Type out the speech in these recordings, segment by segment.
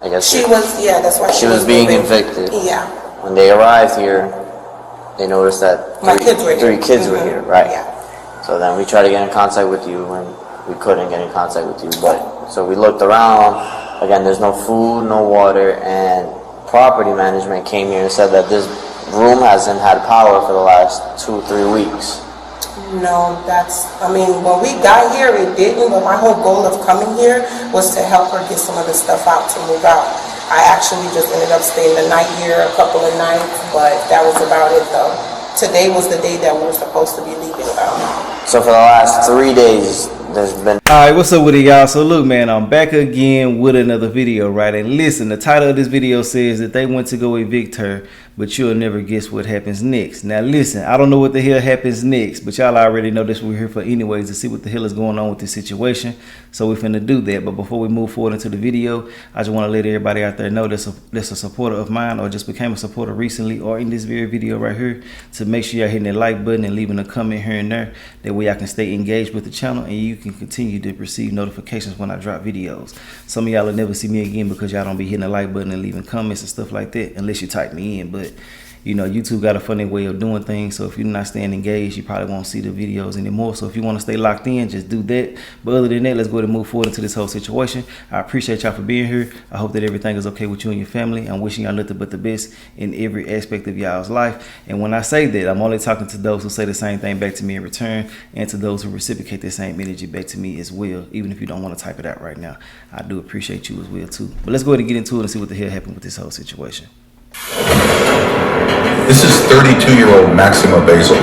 I guess she was. Yeah, that's why she was being evicted. Yeah. When they arrived here, they noticed that three kids were here, right? Yeah. So then we tried to get in contact with you, and we couldn't get in contact with you. But so we looked around. Again, there's no food, no water, and property management came here and said that this room hasn't had power for the last 2-3 weeks. No, when we got here, it didn't, but my whole goal of coming here was to help her get some of the stuff out to move out. I actually just ended up staying the night here, a couple of nights, but that was about it though. Today was the day that we were supposed to be leaving out. So for the last 3 days, there's been... Alright, what's up with it, y'all? So look, man, I'm back again with another video, right? And listen, the title of this video says that they went to go evict her, but you'll never guess what happens next. Now listen, I don't know what the hell happens next, but y'all already know this. We're here for anyways to see what the hell is going on with this situation. So we're finna do that. But before we move forward into the video, I just want to let everybody out there know that's a supporter of mine or just became a supporter recently or in this very video right here, to make sure y'all hitting that like button and leaving a comment here and there. That way I can stay engaged with the channel and you can continue to receive notifications when I drop videos. Some of y'all will never see me again because y'all don't be hitting the like button and leaving comments and stuff like that unless you type me in. But you know, YouTube got a funny way of doing things, so if you're not staying engaged, you probably won't see the videos anymore. So if you want to stay locked in, just do that. But other than that, let's go ahead and move forward into this whole situation. I appreciate y'all for being here. I hope that everything is okay with you and your family. I'm wishing y'all nothing but the best in every aspect of y'all's life. And when I say that, I'm only talking to those who say the same thing back to me in return, and to those who reciprocate the same energy back to me as well, even if you don't want to type it out right now. I do appreciate you as well too. But let's go ahead and get into it and see what the hell happened with this whole situation. This is 32-year-old Maxima Basil.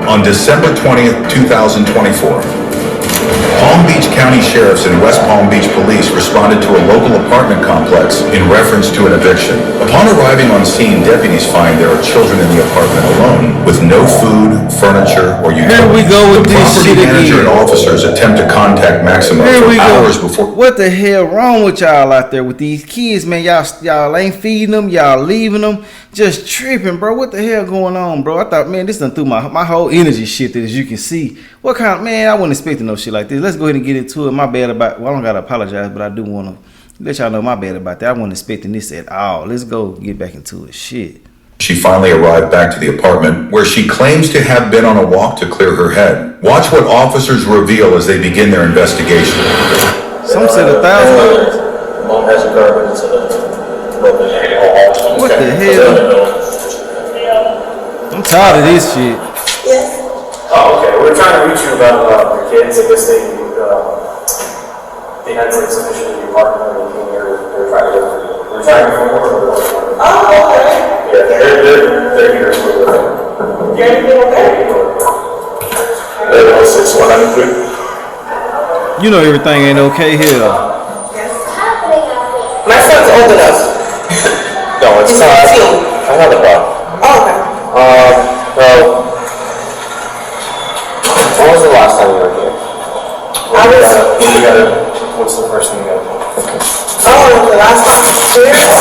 On December 20th, 2024, Palm Beach County Sheriffs and West Palm Beach Police responded to a local apartment complex in reference to an eviction. Upon arriving on scene, deputies find there are children in the apartment alone with no food, furniture, or utilities. Here we go with this shit again. The property manager and officers attempt to contact Maxima for hours before. What the hell wrong with y'all out there with these kids, man? Y'all ain't feeding them, y'all leaving them, just tripping, bro. What the hell going on, bro? I thought, man, this done threw my whole energy shifted, as you can see. What kind of, man, I wasn't expecting no shit like this. Let's go ahead and get into it. My bad about, well, I don't gotta apologize, but I do want to let y'all know my bad about that. I wasn't expecting this at all. Let's go get back into it. Shit. She finally arrived back to the apartment, where she claims to have been on a walk to clear her head. Watch what officers reveal as they begin their investigation. Some said 1,000. Mom has a car incident. What the hell? I'm tired of this shit. Yes. Oh, okay. We're trying to reach you about the kids. I guess they had some issue with your partner and they're trying to go through. We're trying to find more. Oh, okay. Yeah, they're here. Everything okay? They're 6193. You know everything ain't okay here. Yes. My son's old enough. No, it's not. I have a problem. Oh, okay. Well, when was the last time you were here? What's the first thing you got? Oh, the last time I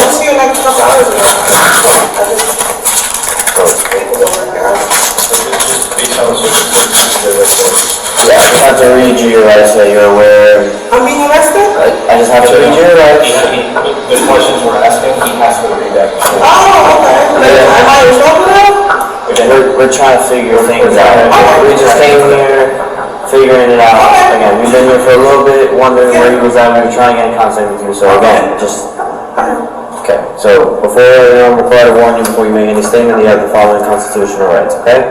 was here like a couple hours ago. Yeah, I just have to read you your rights so you're aware. I'm being arrested? I just have to read you your rights. The questions we're asking, he has to read that. Oh, okay. Am I in trouble now? We're trying to figure things out. We just came here, figuring it out. Again, we've been here for a little bit, wondering where he was at. We were trying to get in contact with you. So again, just okay. So before I'm required to warn you before you make any statement, you have the following constitutional rights. Okay.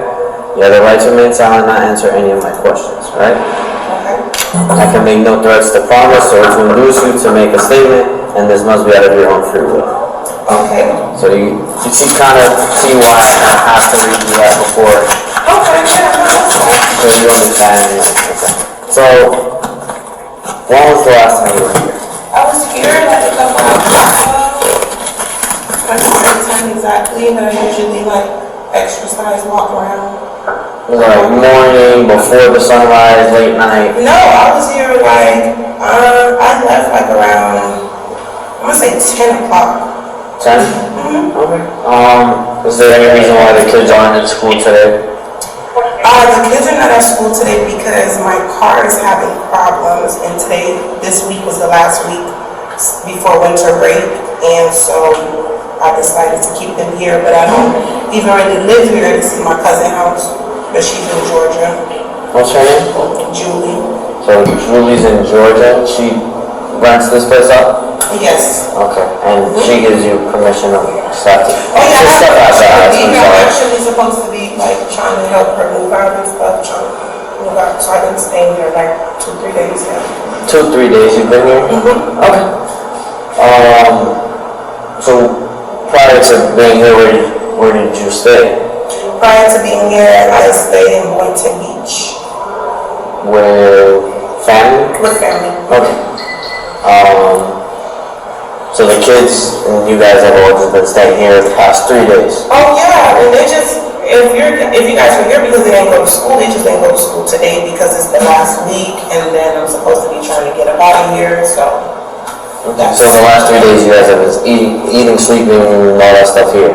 You have the right to remain silent and not answer any of my questions. Right. I can make no threats to promise or to induce you to make a statement, and this must be out of your own free will. Okay. So you kind of see why I have to read you that before. Okay, yeah. So you understand. Okay. So, when was the last time you were here? I was here like a couple hours ago. I don't know the time exactly, but I usually like exercise, walk around. Was it like morning, before the sunrise, late night? No, I was here like, I left like around, I'm gonna say 10 o'clock. 10? Okay. Is there any reason why the kids aren't in school today? The kids are not at school today because my car is having problems, and this week was the last week before winter break, and so I decided to keep them here, but I don't even really live here. This is my cousin's house, but she's in Georgia. What's her name? Julie. So Julie's in Georgia. She rents this place out? Yes. Okay. And she gives you permission to stuff to... Oh yeah, to stuff out the house. I'm I'm sorry. actually supposed to be like trying to help her move out and stuff, trying to move out. So I've been staying here like 2-3 days now. 2-3 days you've been here? Okay. So prior to being here, where did you stay? Prior to being here, I stayed in Boynton Beach With family? with family. Okay. So the kids and you guys have all just been staying here the past 3 days? Oh yeah, and they just, if you guys were here because they didn't go to school, they just didn't go to school today because it's the last week, and then I'm supposed to be trying to get them out of here, so. So the last 3 days you guys have been eating, sleeping, and all that stuff here?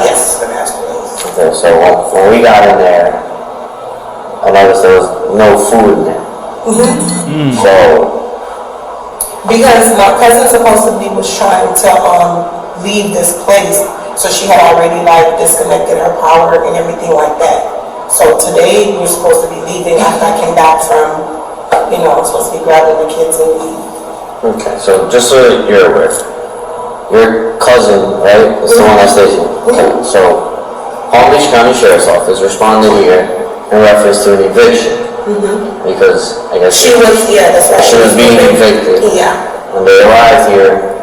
Yes, the past 3 days. Okay, so when we got in there, I noticed there was no food in there. So, Because my cousin supposedly was trying to leave this place, so she had already like disconnected her power and everything like that. So today we're supposed to be leaving after I came back from, I'm supposed to be grabbing the kids and leave. okay, so just so that you're aware, your cousin, right, is the one that stays here. Okay, so Palm Beach County Sheriff's Office responded here in reference to an eviction. Because I guess She was, yeah, that's right. she was being evicted. Yeah. When they arrived here,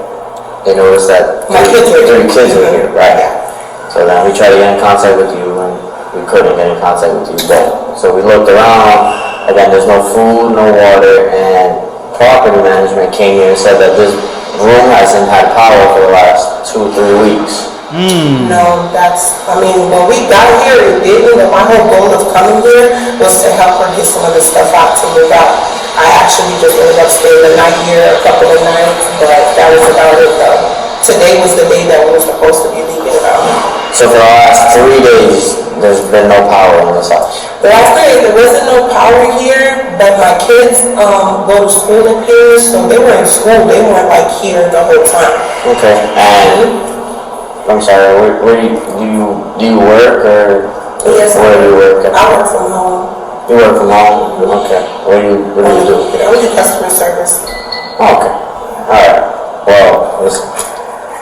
they noticed that My kids were three here. kids were here, right? Yeah. So then we tried to get in contact with you, and we couldn't get in contact with you then. So we looked around, again, there's no food, no water, and property management came here and said that this room hasn't had power for the last 2-3 weeks. No, when we got here, it didn't, but my whole goal of coming here was to help her get some of the stuff out to move out. I actually just ended up staying the night here, a couple of nights, but that was about it though. Today was the day that we were supposed to be leaving out. So for the last 3 days, there's been no power in this house. The last day, there wasn't no power here, but my kids go to school up here, so they were in school, they weren't like here the whole time. Okay, and I'm sorry, where do you work, or Yes, where do you work at? I work from home. You work from home? Okay. What do you do? I do customer service. Oh, okay. Alright. Well, it's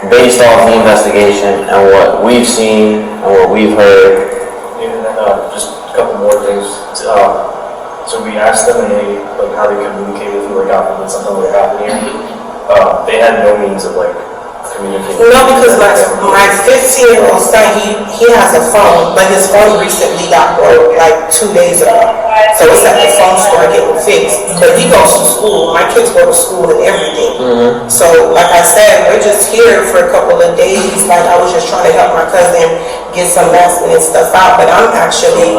based off the investigation and what we've seen and what we've heard. And then, just a couple more things. So we asked them how they communicate with you, when something would happen here. They had no means of communicating. No, because my 15-year-old son, he has a phone, but his phone recently got broke 2 days ago. So it's at the phone store getting fixed. But he goes to school. My kids go to school and everything. So like I said, we're just here for a couple of days. I was just trying to help my cousin get some last minute stuff out, but I'm actually...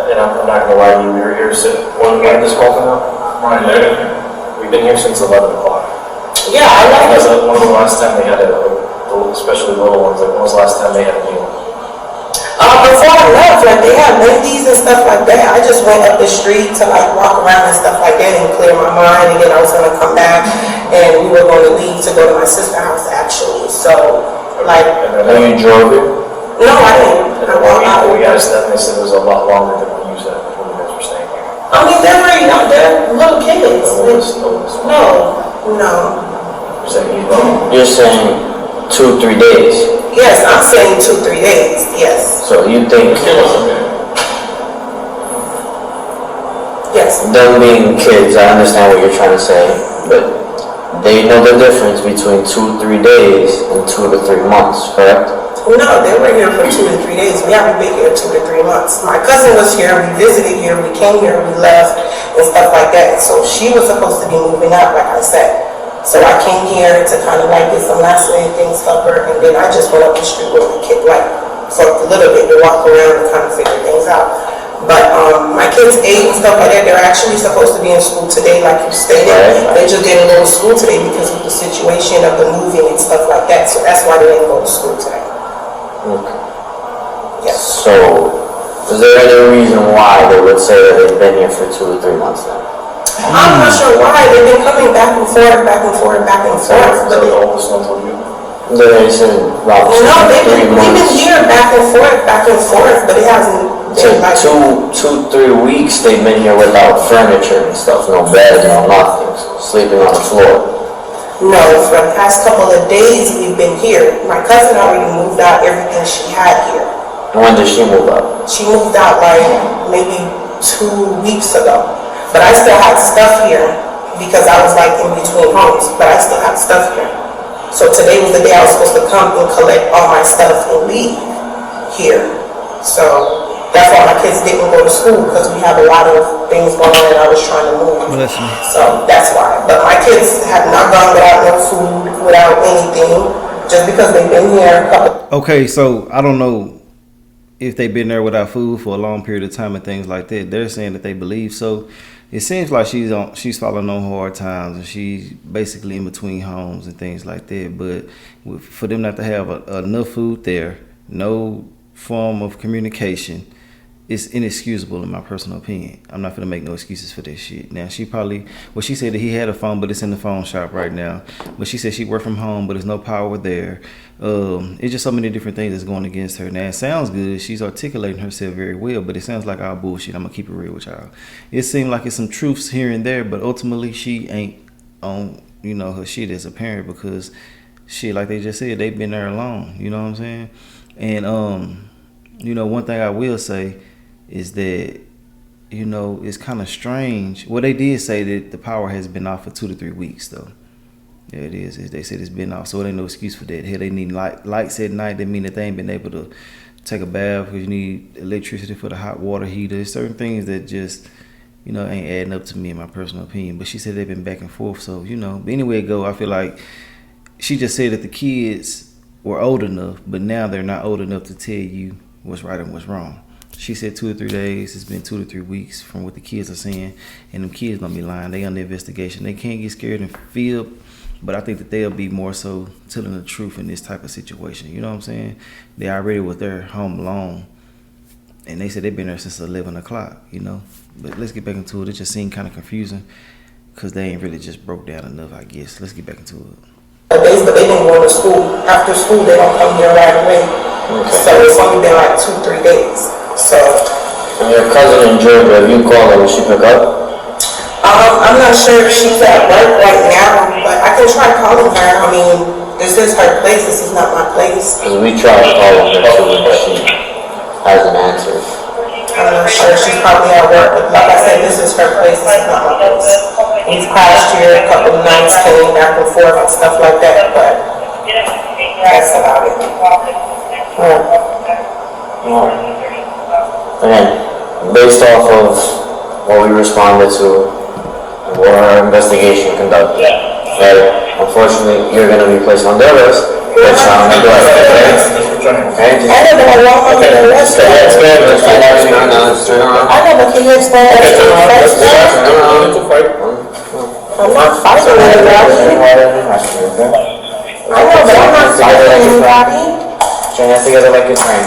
And I'm not gonna lie to you, we were here when did this call come out? We've been here since 11 o'clock. Yeah, I love When it. was the last time they had especially little ones, when was the last time they had a meal? Before I left, they had Wendy's and stuff like that. I just went up the street to walk around and stuff like that and clear my mind, and then I was gonna come back and we were going to leave to go to my sister's house actually. So And you drove it? no, I didn't. I walked out. We asked them, they said it was a lot longer than we used that when you guys were staying here. I mean, they're little kids. No. You're saying 2-3 days. Yes, I'm saying 2-3 days. Yes. So you think Yes. them being kids, I understand what you're trying to say, but they know the difference between 2-3 days and 2 to 3 months, correct? No, they were here for 2 to 3 days. We haven't been here 2 to 3 months. My cousin was here, we visited here, we came here, we left, and stuff like that. So she was supposed to be moving out, like I said. So I came here to kind of get some last minute things for her, and then I just went up the street with my kid, for a little bit to walk around and kind of figure things out. But my kids ate and stuff like that. They're actually supposed to be in school today, like you stated. Right. They just didn't go to school today because of the situation of the moving and stuff like that. So that's why they didn't go to school today. Okay. Yes. So Is there any reason why they would say that they've been here for 2 or 3 months now? I'm not sure why, they've been coming back and forth, back and forth, back and forth, So but the oldest one told you? They said about no, 3 we've been months. here back and forth, but it hasn't been like. 2, 3 weeks they've been here without furniture and stuff, no beds, no nothing, sleeping on the floor. No, for the past couple of days we've been here. My cousin already moved out everything she had here. When did she move out? She moved out like maybe 2 weeks ago. But I still had stuff here because I was like in between homes, but I still have stuff here. So today was the day I was supposed to come and collect all my stuff and leave here. So that's why my kids didn't go to school, because we have a lot of things going on and I was trying to move. Bless me. So that's why. But my kids have not gone without no food, without anything, just because they've been here a couple. Okay, so I don't know if they've been there without food for a long period of time and things like that. They're saying that they believe so. It seems like she's falling on hard times and she's basically in between homes and things like that. But for them not to have enough food there, no form of communication, it's inexcusable in my personal opinion. I'm not gonna make no excuses for this shit. Now she said that he had a phone, but it's in the phone shop right now. But she said she worked from home, but there's no power there. It's just so many different things that's going against her. Now it sounds good. She's articulating herself very well, but it sounds like all bullshit. I'm gonna keep it real with y'all. It seemed like it's some truths here and there, but ultimately she ain't on, her shit as a parent, because shit, like they just said, they've been there alone. You know what I'm saying? And one thing I will say is that, it's kind of strange. Well, they did say that the power has been off for 2 to 3 weeks, though. Yeah, it is. They said it's been off, so it ain't no excuse for that. Hell, they need lights at night. That mean that they ain't been able to take a bath because you need electricity for the hot water heater. There's certain things that just, ain't adding up to me in my personal opinion. But she said they've been back and forth, so, but anyway it go, I feel like she just said that the kids were old enough, but now they're not old enough to tell you what's right and what's wrong. She said 2 or 3 days. It's been 2 to 3 weeks from what the kids are saying, and them kids don't be lying. They under investigation. They can't get scared and feel, but I think that they'll be more so telling the truth in this type of situation. You know what I'm saying? They already was there home alone, and they said they've been there since 11 o'clock. But let's get back into it. It just seemed kind of confusing because they ain't really just broke down enough, I guess. Let's get back into it. Days, but they didn't go to school. After school, they don't come here right away. Okay. So it's only been like 2-3 days. So. And your cousin in Georgia, you call her, will she pick up? I'm not sure if she's at work right now, but I can try calling her. I mean, this is her place. This is not my place. Because we tried calling her too, and she hasn't answered. I'm not sure. She's probably at work. But like I said, this is her place. This is not my place. We've crashed here a couple of nights, came back and forth and stuff like that, but that's about it. Again, based off of what we responded to, what our investigation conducted, right? Unfortunately, you're going to be placed on their list, but Sean and Blair, okay? I never know why I'm in the rest of it. I never can explain that to you first. I'm not fighting anybody. I know, but I'm not fighting anybody. Join us together like your friend.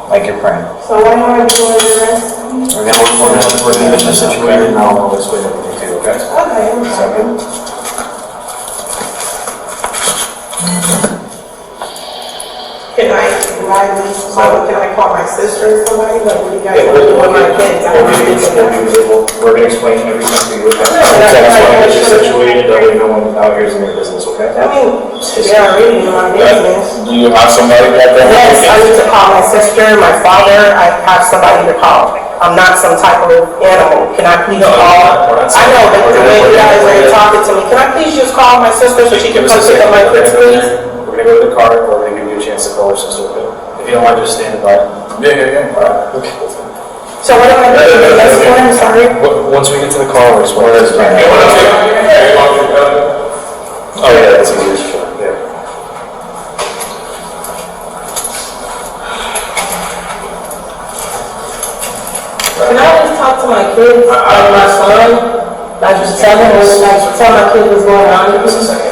Like your friend. So what am I doing with the rest? We're gonna get this situated now. I'll explain everything to you, okay? Okay. Second. Can I call my sister or somebody? Like, what do you guys want to do with my kids? We're gonna explain everything to you, okay? That's why I get you situated, that way no one out here is in your business, okay? I mean, they already know my business. Do you have somebody that Yes, I need to call my sister, my father. I have somebody to call. I'm not some type of animal. Can I please call? I know, but the way you guys are talking to me, can I please just call my sister so she can come pick up my kids, please? We're gonna go to the car, or we're gonna give you a chance to call her sister, okay? If you don't mind, just stand by. Yeah. All right. Okay. So what am I doing? That's what I'm sorry. Once we get to the car, we'll explain this. Oh yeah, that's easy. Sure. Yeah. Can I just talk to my kids, like my son? Like just tell him, like tell my kid what's going on. Just a second.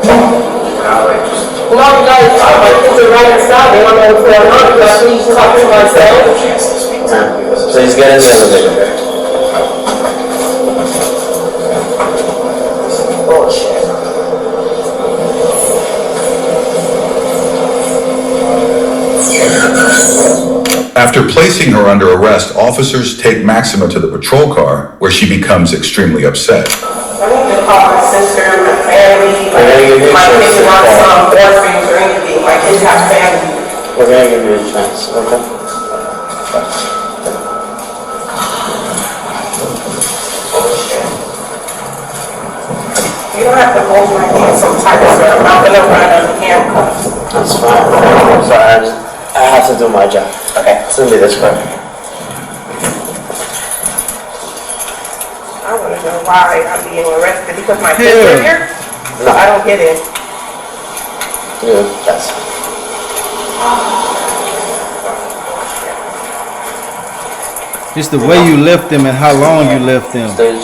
No, you guys, my kids are right inside, they don't know what's going on, because we talk to myself. Please get in the elevator. Bullshit. After placing her under arrest, officers take Maxima to the patrol car, where she becomes extremely upset. I need to call my sister, my family, my kids want some orphans or anything, my kids have family. We're gonna give you a chance, okay? You don't have to hold my hand so tight, sir. I'm not gonna run out of handcuffs. That's fine. I'm sorry, I have to do my job. Okay. Send me this quick. I wanna know why I'm being arrested, because my kids are here? No. I don't get it. Yeah, that's. It's the way you left them and how long you left them. Stage,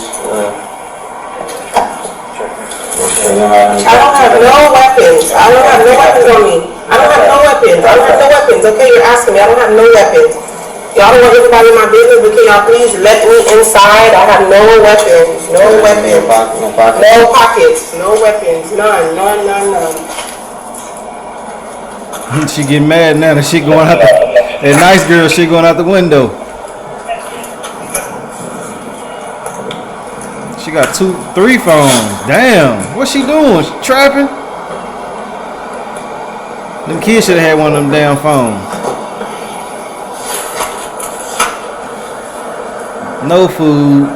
I don't have no weapons. I don't have no weapons on me. I don't have no weapons. I don't have no weapons. Okay, you're asking me. I don't have no weapons. Y'all don't want everybody in my business, but can y'all please let me inside? I have no weapons. No weapons. No pockets. No weapons. None. None, none, none. She get mad now that she going out the, that nice girl, she going out the window. She got 2, 3 phones. Damn, what's she doing? She trapping? Them kids should have had one of them damn phones. No food,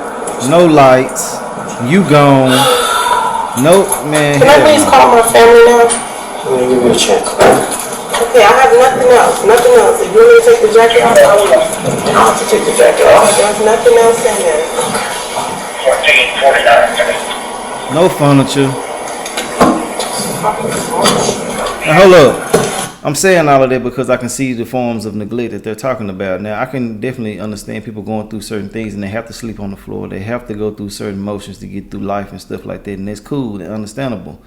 no lights, you gone. Nope, man. Can I please call my family now? I'm gonna give you a chance. Okay, I have nothing else. Nothing else. If you want me to take the jacket off, I will. I'll have to take the jacket off. There's nothing else in there. No furniture. Now hold up. I'm saying all of that because I can see the forms of neglect that they're talking about. Now I can definitely understand people going through certain things and they have to sleep on the floor. They have to go through certain motions to get through life and stuff like that, and that's cool and understandable.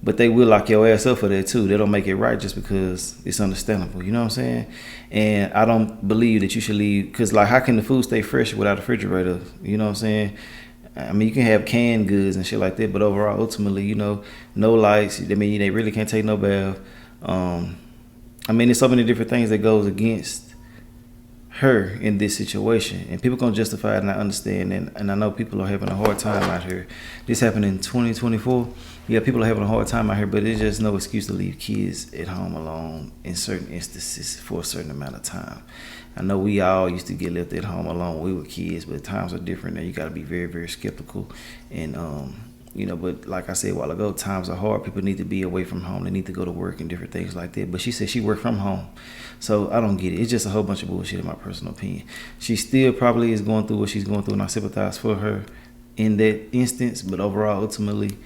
But they will lock your ass up for that too. They don't make it right just because it's understandable. You know what I'm saying? And I don't believe that you should leave, because like, how can the food stay fresh without a refrigerator? You know what I'm saying? I mean, you can have canned goods and shit like that, but overall, ultimately, you know, no lights. I mean, they really can't take no bath. I mean, there's so many different things that goes against her in this situation, and people gonna justify it, and I understand, and I know people are having a hard time out here. This happened in 2024. Yeah, people are having a hard time out here, but it's just no excuse to leave kids at home alone in certain instances for a certain amount of time. I know we all used to get left at home alone when we were kids, but times are different now. You got to be very, very skeptical, and you know, but like I said a while ago, times are hard. People need to be away from home. They need to go to work and different things like that. But she said she worked from home. So I don't get it. It's just a whole bunch of bullshit in my personal opinion. She still probably is going through what she's going through, and I sympathize for her in that instance. But overall, ultimately,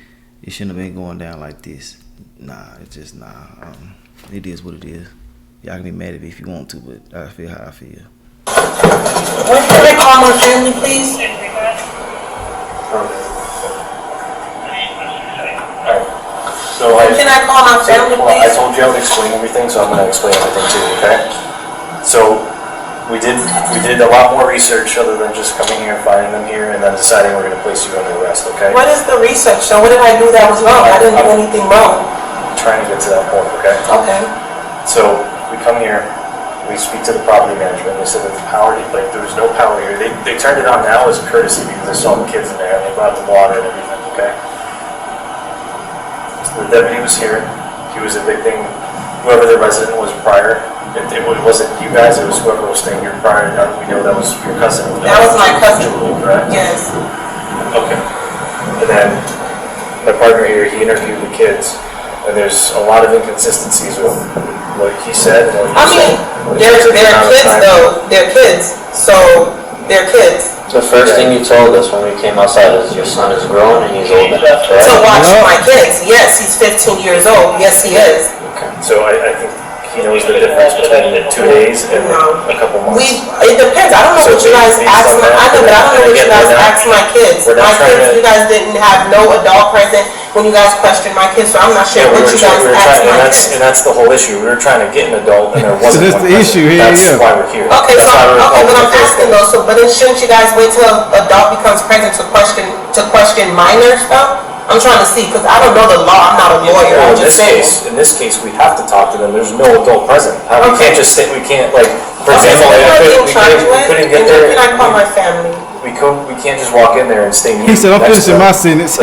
it shouldn't have been going down like this. Nah, it's just nah. It is what it is. Y'all can be mad at me if you want to, but I feel how I feel. When can I call my family, please? So Can I call my family, I please? told you I would explain everything, so I'm going to explain everything too, okay? So we did a lot more research other than just coming here, finding them here, and then deciding we're going to place you under arrest, okay? What is the research? So what did I do that was wrong? I didn't do anything wrong. I'm trying to get to that point, okay? Okay. So we come here, we speak to the property management. They said that the power, like there was no power here. They turned it on now as a courtesy because they saw the kids in there and they brought the water and everything, okay? So the deputy was here. He was evicting whoever the resident was prior. It wasn't you guys, it was whoever was staying here prior. We know that was your cousin. That was my cousin. Julie, correct? Yes. Okay. And then my partner here, he interviewed the kids, and there's a lot of inconsistencies with what he said and what you said. They're kids though. They're kids. So they're kids. The first thing you told us when we came outside is your son is grown and he's old enough, right? To watch my kids. Yes, he's 15 years old. Yes, he is. Okay. So I think he knows the difference between 2 days and a couple months. It depends. I don't know what you guys asked my, I know, but I don't know what you guys asked my kids. My kids, you guys didn't have no adult present. when you guys questioned my kids, so I'm not sure Yeah, what you guys asked my kids. and that's the whole issue. We were trying to get an adult, and there wasn't that's one the present. issue here, That's yeah. why we're here. Okay, That's why we're but calling I'm the first asking day. though, but then shouldn't you guys wait till an adult becomes present to question minor stuff? I'm trying to see, because I don't know the law, I'm not a lawyer, Well, I'm just saying. in this case, we have to talk to them. There's no adult present. We Okay. can't just say, we can't, like, for Okay, so example, what am I being charged we with? couldn't get And then there. can I call my family? We can't just walk in there and stay mute. He said, I'm next to finishing them. my sentence.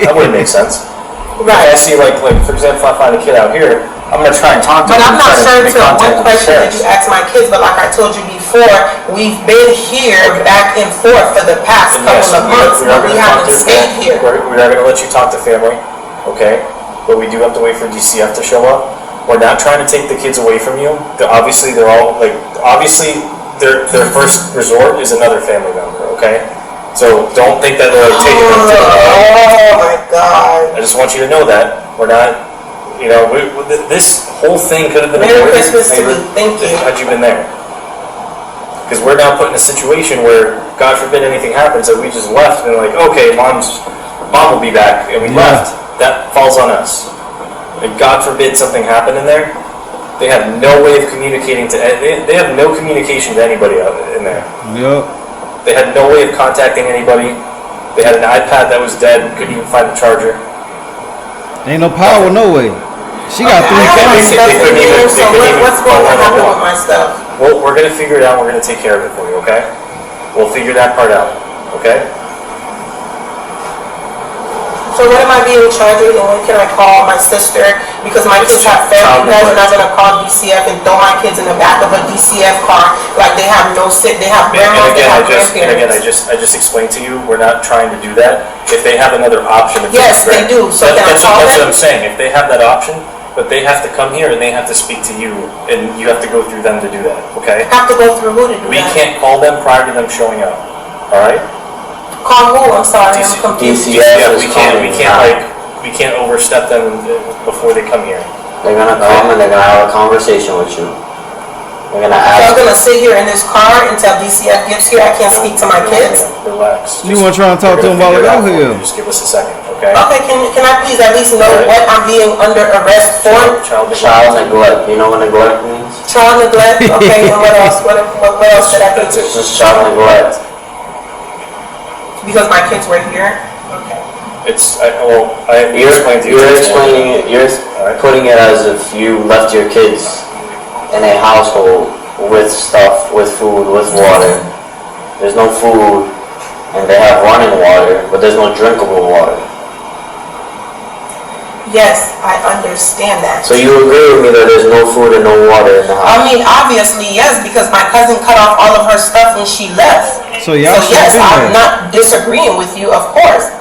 That wouldn't make sense. If Right. I see, like, for example, if I find a kid out here, I'm gonna try and talk to But them. I'm not try sure make to contact what with the question did you parents. ask my kids, but like I told you before, we've been here back and forth for the past And yes, couple of months, we are but we gonna talk haven't to stayed here. We are gonna let you talk to family, okay? But we do have to wait for DCF to show up. We're not trying to take the kids away from you. Obviously, they're all, like, obviously, their first resort is another family member, okay? So don't think that they're like, taking them to the Oh my God. I just want you to know that. We're not, you know, this whole thing could have been Merry avoided. Christmas to me. Thank you. Had you been there. Because we're now put in a situation where, God forbid anything happens, that we just left and like, okay, mom will be back, and we left. That falls on us. And God forbid something happened in there, they have no way of communicating to, they have no communication to anybody out in there. Yep. They had no way of contacting anybody. They had an iPad that was dead, couldn't even find the charger. Ain't no power, no way. She got Okay, three I have my phones. stuff in couldn't here, even- so they couldn't even what's going to call happen 911. with my stuff? Well, we're gonna figure it out. We're gonna take care of it for you, okay? We'll figure that part out, okay? So what am I being charged with, and when can I call my sister? Because my kids have family, you guys are not gonna call DCF and throw my kids in the back of a DCF car, like they have no sit, they have And grandmas, they again, have I grandparents. just explained to you, we're not trying to do that. If they have another option. if Yes, it's they do. So can I that's call what them? I'm saying. If they have that option, but they have to come here and they have to speak to you, and you have to go through them to do that, okay? Have to go through who to do We that? can't call them prior to them showing up, all right? Call who, I'm sorry, I'm DC confused. DCF is we coming can't now. like, we can't overstep them before they come here. They're gonna come and they're gonna have a conversation with you. They're gonna So I'm ask. gonna sit here in this car until DCF gets here, I can't speak to my kids? Relax. You weren't trying to talk to them while ago here. Just give us a second, okay? Okay, can I please at least know what I'm being under arrest for? Child neglect. You know what neglect means? Child neglect, okay, and what else, what else did I do to? It's just child neglect. Because my kids were here? Okay. You explained to you. You're explaining it. You're putting it as if you left your kids in a household with stuff, with food, with water. There's no food, and they have running water, but there's no drinkable water. Yes, I understand that. So you agree with me that there's no food and no water in the I house? mean, obviously, yes, because my cousin cut off all of her stuff when she left. So y'all should yes, be I'm there. not disagreeing with you, of course.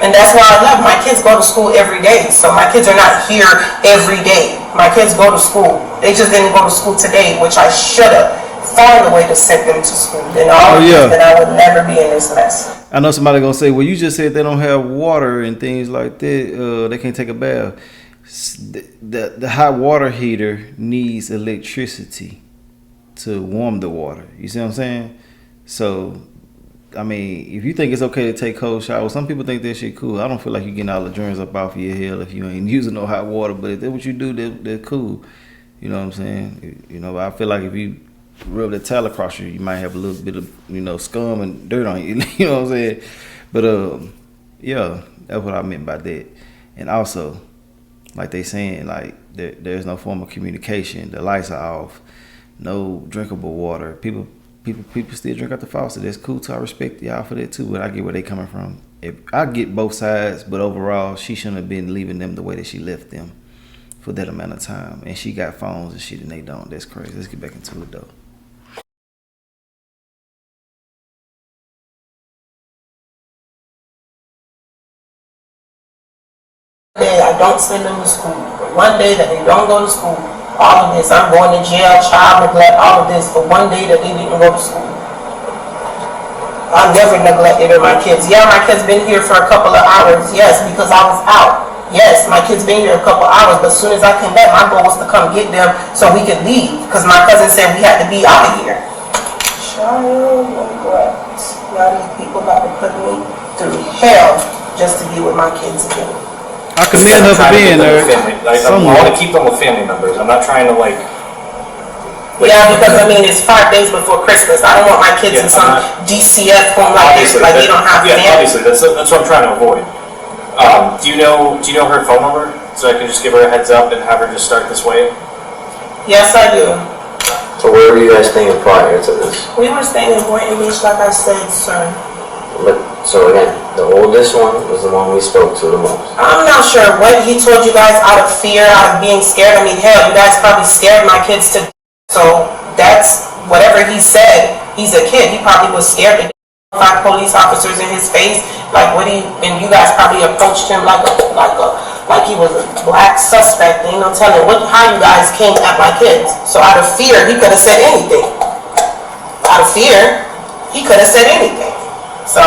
And that's why I love, my kids go to school every day, so my kids are not here every day. My kids go to school. They just didn't go to school today, which I should have found a way to send them to school. Then then I would never be in this mess. I know somebody gonna say, well, you just said they don't have water and things like that. They can't take a bath. The hot water heater needs electricity to warm the water. You see what I'm saying? So, I mean, if you think it's okay to take cold showers, some people think that shit cool. I don't feel like you're getting all the germs up off of your hair if you ain't using no hot water. But if that's what you do, they're cool. You know what I'm saying? You know, I feel like if you rub the towel across you, you might have a little bit of, scum and dirt on you. You know what I'm saying? But yeah, that's what I meant by that. And also, like they saying, like there's no form of communication. The lights are off. No drinkable water. People still drink out the faucet. That's cool too. I respect y'all for that too. But I get where they coming from. I get both sides, but overall, she shouldn't have been leaving them the way that she left them for that amount of time. And she got phones and shit, and they don't. That's crazy. Let's get back into it though. Day I don't send them to school. One day that they don't go to school, all of this, I'm going to jail, child neglect, all of this, for one day that they didn't go to school. I never neglected my kids. Yeah, my kids been here for a couple of hours, yes, because I was out. Yes, my kids been here a couple of hours, but as soon as I came back, my goal was to come get them so we could leave, because my cousin said we had to be out of here. Child neglect. Y'all these people about to put me through hell just to be with my kids again. I commend her for being there. I want to keep them with family members. I'm not trying to like. Yeah, because I mean, it's 5 days before Christmas. I don't want my kids in some DCF home like this, like they don't have family. Yeah, obviously, that's what I'm trying to avoid. Do you know her phone number? So I can just give her a heads up and have her just start this way? Yes, I do. So where were you guys staying prior to this? We were staying in Boynton Beach, like I said, sir. But, so again, the oldest one was the one we spoke to the most. I'm not sure what he told you guys out of fear, out of being scared. I mean, hell, you guys probably scared my kids to. So that's whatever he said. He's a kid. He probably was scared to 5 police officers in his face. Like what and you guys probably approached him like he was a black suspect. And no telling how you guys came at my kids. So out of fear, he could have said anything. Out of fear, he could have said anything. So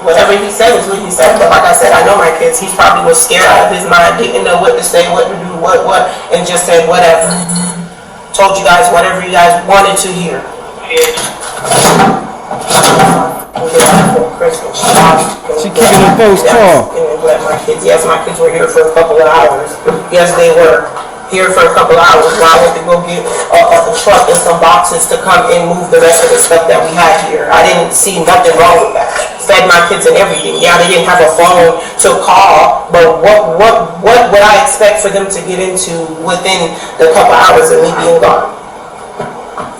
whatever he said is what he said. But like I said, I know my kids. He probably was scared out of his mind, didn't know what to say, what to do, what, and just said whatever. Told you guys whatever you guys wanted to hear. She kicking the folks' car. Yes, my kids were here for a couple of hours. Yes, they were here for a couple of hours while I went to go get a truck and some boxes to come and move the rest of the stuff that we had here. I didn't see nothing wrong with that. Fed my kids and everything. Yeah, they didn't have a phone to call, but what would I expect for them to get into within the couple hours of me being gone?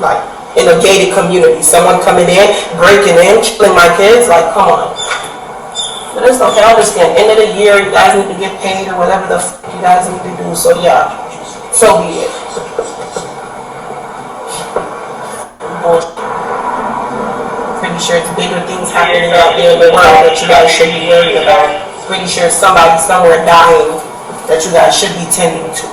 Like, in a gated community, someone coming in, breaking in, killing my kids, like, come on. But it's okay, I understand. End of the year, you guys need to get paid or whatever the f you guys need to do, so yeah, so be it. Pretty sure it's bigger things happening out there in the world that you guys should be worried about. Pretty sure somebody somewhere dying that you guys should be tending to.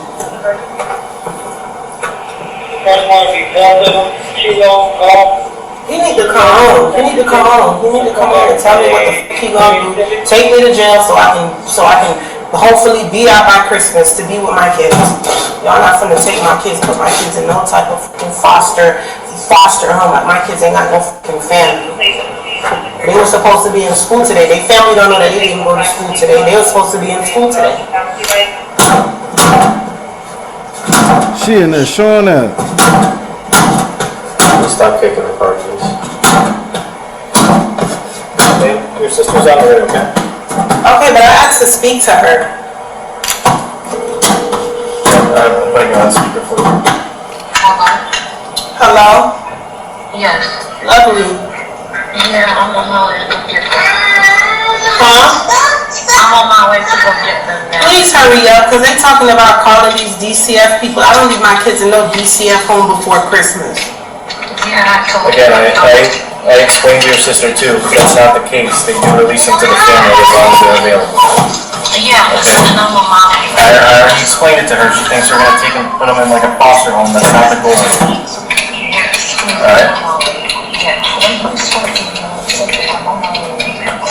He need to come home. He need to come home. He need to come home and tell me what the f he gonna do. Take me to jail so I can hopefully be out by Christmas to be with my kids. Y'all not finna take my kids, put my kids in no type of fucking foster home. Like my kids ain't got no fucking family. They were supposed to be in school today. They family don't know that they didn't go to school today. They were supposed to be in school today. She in there showing up. Stop kicking the car, please. Okay, your sister's on the way, okay? Okay, but I asked to speak to her. I'm putting you on speaker for you. Hello? Yes. Lovely. Yeah, I'm on my way to go get them. Huh? I'm on my way to go get them now. Please hurry up, because they're talking about calling these DCF people. I don't leave my kids in no DCF home before Christmas. Yeah, I told Again, you. I explained to your sister too, that's not the case. They do release them to the family as long as they're available. Yeah, and I'm on my way. I already explained it to her. She thinks we're gonna take them, put them in like a foster home. That's not the goal. Alright?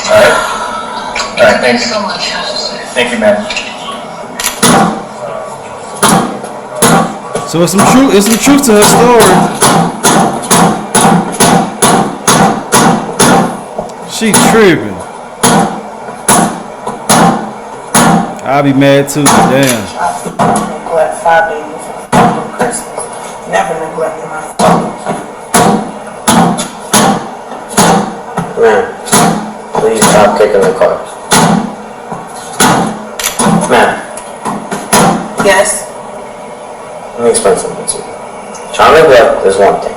Alright? Alright, thank you. So much. Thank you, ma'am. So it's some truth to her story. She tripping. I'll be mad too, damn. Neglect 5 days before Christmas. Never neglected my family. Ma'am, please stop kicking the car. Ma'am, Yes? let me explain something to you. Child neglect is one thing.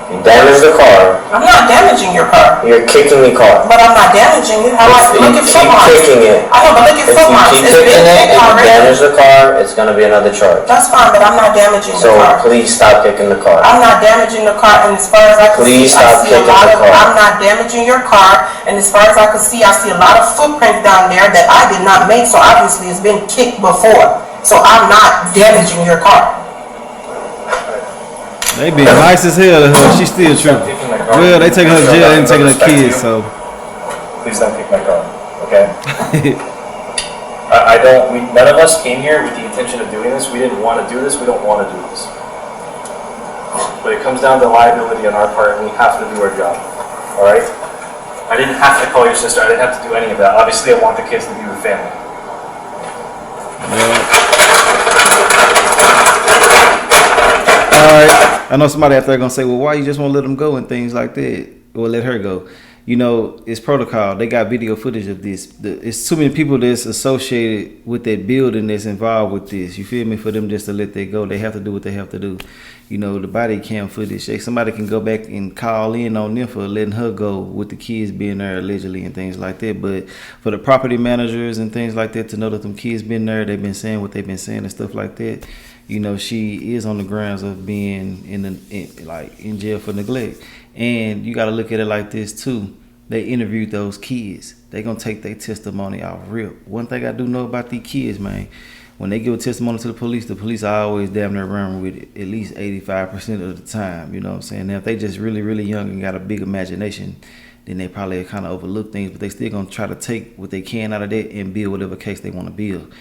You damage the car, I'm not damaging your car. you're kicking the car. But I'm not damaging it. How If look you at keep foot marks. kicking it, I know, but look if at foot you marks. keep It's kicking been it and kicked you already. damage the car, it's gonna be another charge. That's fine, but I'm not damaging the So car. please stop kicking the car. I'm not damaging the car, and as far as I can Please see, I stop see a kicking lot the of. car. I'm not damaging your car, and as far as I can see, I see a lot of footprints down there that I did not make. So obviously, it's been kicked before. So I'm not damaging your car. They being nice as hell to her. She still tripping. Well, they taking her to jail and taking her kids, so. Please don't kick my car, okay? None of us came here with the intention of doing this. We didn't want to do this. We don't want to do this. But it comes down to liability on our part, and we have to do our job. All right? I didn't have to call your sister. I didn't have to do any of that. Obviously, I want the kids to be with family. Alright, I know somebody out there gonna say, well, why you just won't let them go and things like that? Or let her go. You know, it's protocol. They got video footage of this. It's too many people that's associated with that building that's involved with this. You feel me? For them just to let that go, they have to do what they have to do. You know, the body cam footage. Somebody can go back and call in on them for letting her go with the kids being there allegedly and things like that. But for the property managers and things like that to know that them kids been there, they've been saying what they've been saying and stuff like that. You know, she is on the grounds of being in jail for neglect. And you got to look at it like this too. They interviewed those kids. They gonna take their testimony off rip. One thing I do know about these kids, man, when they give a testimony to the police are always damn near run with it at least 85% of the time. You know what I'm saying? Now, if they just really, really young and got a big imagination, then they probably kind of overlook things, but they still gonna try to take what they can out of that and build whatever case they want to build.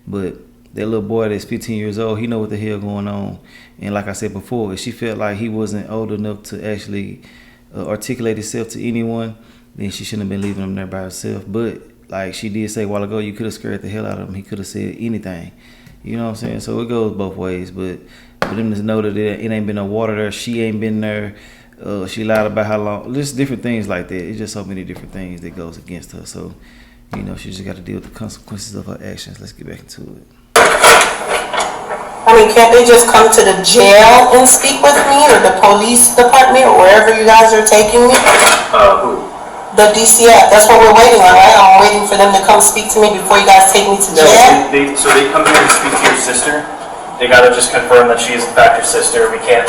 But that little boy that's 15 years old, he know what the hell going on. And like I said before, if she felt like he wasn't old enough to actually articulate himself to anyone, then she shouldn't have been leaving him there by herself. But like she did say a while ago, you could have scared the hell out of him. He could have said anything. You know what I'm saying? So it goes both ways. But for them to know that it ain't been no water there, she ain't been there, she lied about how long, just different things like that. It's just so many different things that goes against her. So, you know, she just got to deal with the consequences of her actions. Let's get back into it. I mean, can't they just come to the jail and speak with me, or the police department, or wherever you guys are taking me? Who? The DCF. That's what we're waiting on, right? I'm waiting for them to come speak to me before you guys take me to No, jail. so they come here to speak to your sister. They gotta just confirm that she is in fact your sister. We can't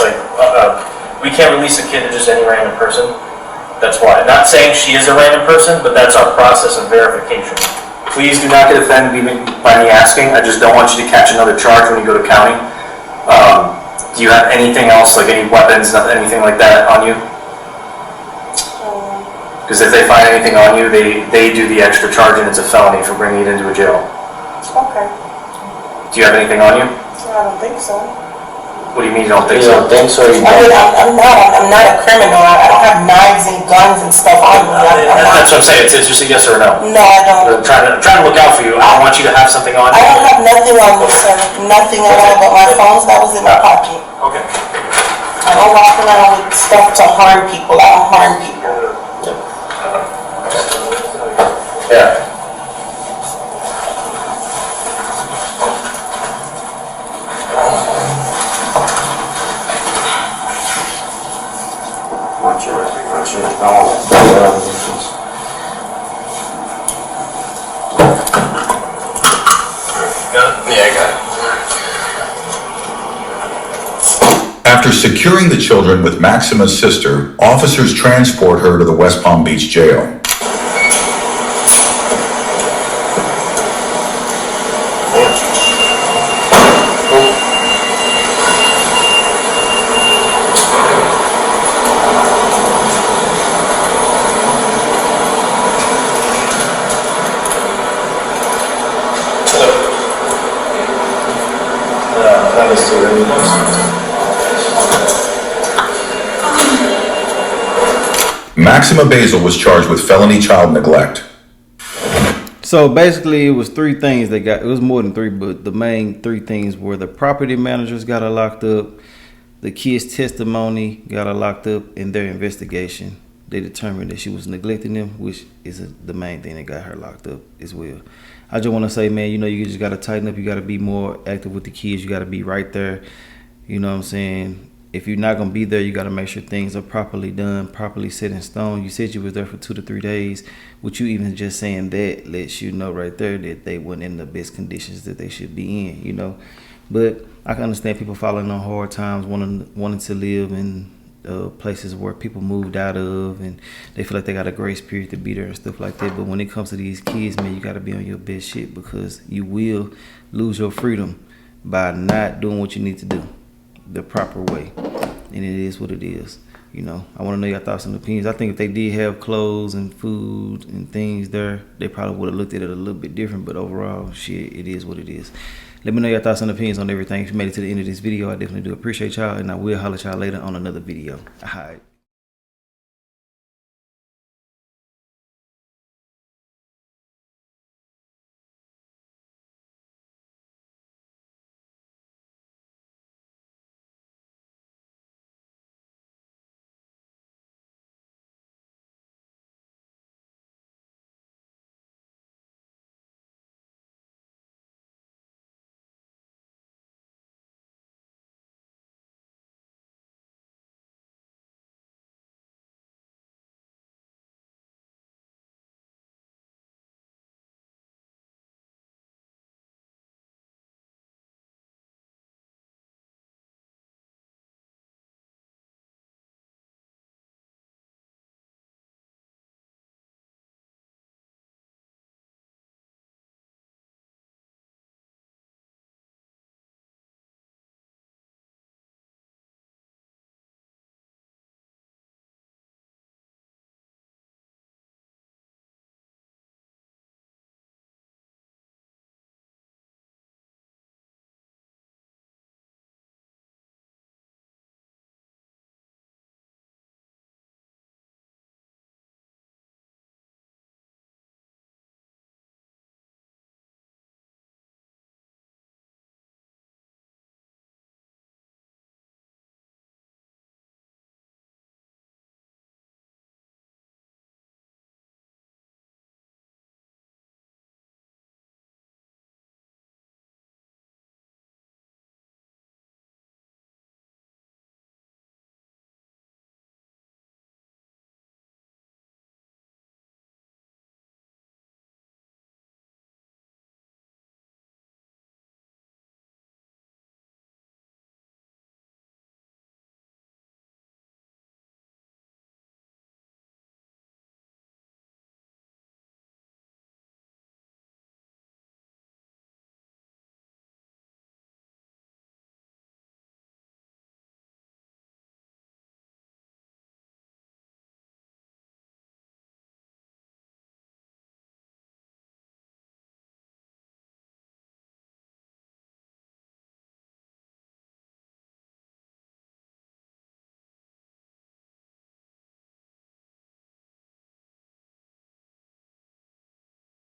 we can't release a kid to just any random person. That's why. Not saying she is a random person, but that's our process of verification. Please do not get offended by me asking. I just don't want you to catch another charge when you go to county. Do you have anything else, like any weapons, anything like that on you? Because if they find anything on you, they do the extra charge and it's a felony for bringing it into a jail. Okay. Do you have anything on you? I don't think so. What do you mean you don't think You so? don't think so? You I mean, don't? I'm not a criminal. I don't have knives and guns and stuff on me. That's what I'm saying. It's just a yes or a no. No, I don't. I'm trying to look out for you. I don't want you to have something on I you. don't have nothing on me, sir. Nothing at all but my phones that was in my pocket. Okay. I don't walk around with stuff to harm people. I don't harm people. Yeah. After securing the children with Maxima's sister, officers transport her to the West Palm Beach jail. Maxima Basil was charged with felony child neglect. So basically, it was three things they got. It was more than three, but the main three things were the property managers got her locked up, the kids' testimony got her locked up, and their investigation. They determined that she was neglecting them, which is the main thing that got her locked up as well. I just want to say, man, you know, you just got to tighten up. You got to be more active with the kids. You got to be right there. You know what I'm saying? If you're not going to be there, you got to make sure things are properly done, properly set in stone. You said you was there for 2 to 3 days. With you even just saying that lets you know right there that they weren't in the best conditions that they should be in, you know. But I can understand people falling on hard times, wanting to live in places where people moved out of and they feel like they got a grace period to be there and stuff like that. But when it comes to these kids, man, you got to be on your best shit, because you will lose your freedom by not doing what you need to do the proper way. And it is what it is. You know, I want to know your thoughts and opinions. I think if they did have clothes and food and things there, they probably would have looked at it a little bit different. But overall, shit, it is what it is. Let me know your thoughts and opinions on everything. If you made it to the end of this video, I definitely do appreciate y'all, and I will holler at y'all later on another video. All right.